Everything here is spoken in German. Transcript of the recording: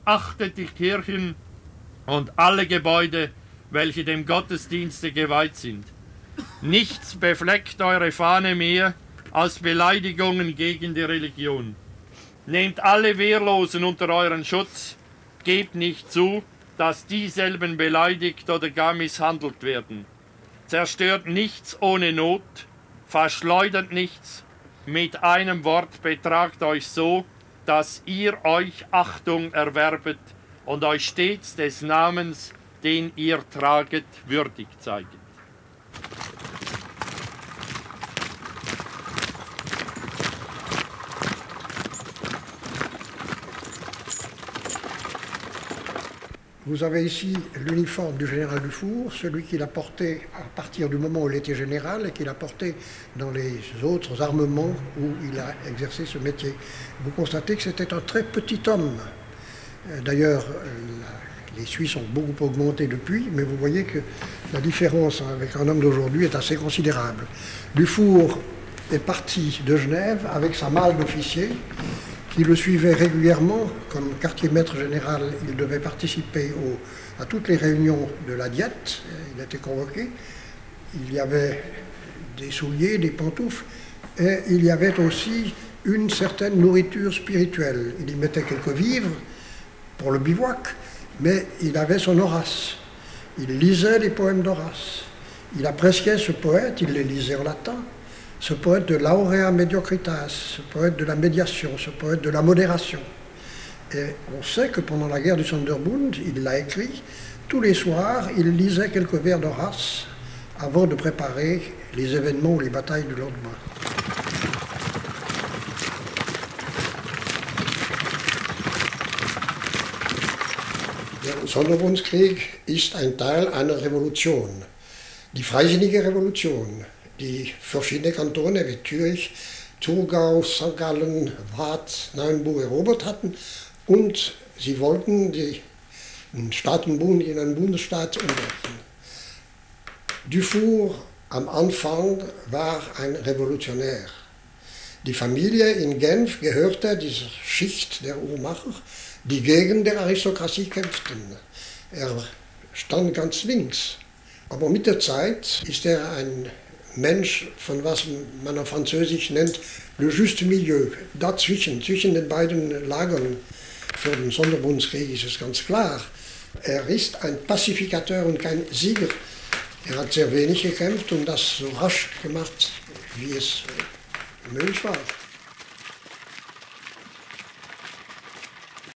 achtet die Kirchen und alle Gebäude, welche dem Gottesdienste geweiht sind. Nichts befleckt eure Fahne mehr als Beleidigungen gegen die Religion. Nehmt alle Wehrlosen unter euren Schutz, gebt nicht zu, dass dieselben beleidigt oder gar misshandelt werden. Zerstört nichts ohne Not, verschleudert nichts, mit einem Wort betragt euch so, dass ihr euch Achtung erwerbet und euch stets des Namens, den ihr traget, würdig zeiget. Vous avez ici l'uniforme du général Dufour, celui qu'il a porté à partir du moment où il était général et qu'il a porté dans les autres armements où il a exercé ce métier. Vous constatez que c'était un très petit homme. D'ailleurs, les Suisses ont beaucoup augmenté depuis, mais vous voyez que la différence avec un homme d'aujourd'hui est assez considérable. Dufour est parti de Genève avec sa malle d'officier, qui le suivait régulièrement. Comme quartier-maître général, il devait participer à toutes les réunions de la Diète. Il était convoqué. Il y avait des souliers, des pantoufles, et il y avait aussi une certaine nourriture spirituelle. Il y mettait quelques vivres pour le bivouac, mais il avait son Horace. Il lisait les poèmes d'Horace. Il appréciait ce poète, il les lisait en latin. Ce poète de laurea mediocritas, ce poète de la médiation, ce poète de la modération. Et on sait que pendant la guerre du Sonderbund, il l'a écrit, tous les soirs, il lisait quelques vers d'Horace avant de préparer les événements ou les batailles du lendemain. Der Sonderbundskrieg ist ein Teil einer Revolution, die Freisinnige Revolution, die verschiedene Kantone wie Zürich, Thurgau, St. Gallen, Waadt, Neuenburg erobert hatten und sie wollten den Staatenbund in einen Bundesstaat umwerfen. Dufour am Anfang war ein Revolutionär. Die Familie in Genf gehörte dieser Schicht der Uhrmacher, die gegen die Aristokratie kämpften. Er stand ganz links. Aber mit der Zeit ist er ein Mensch, von was man auf Französisch nennt, le juste milieu, dazwischen, zwischen den beiden Lagern. Für den Sonderbundskrieg ist es ganz klar. Er ist ein Pazifikateur und kein Sieger. Er hat sehr wenig gekämpft und das so rasch gemacht, wie es möglich war.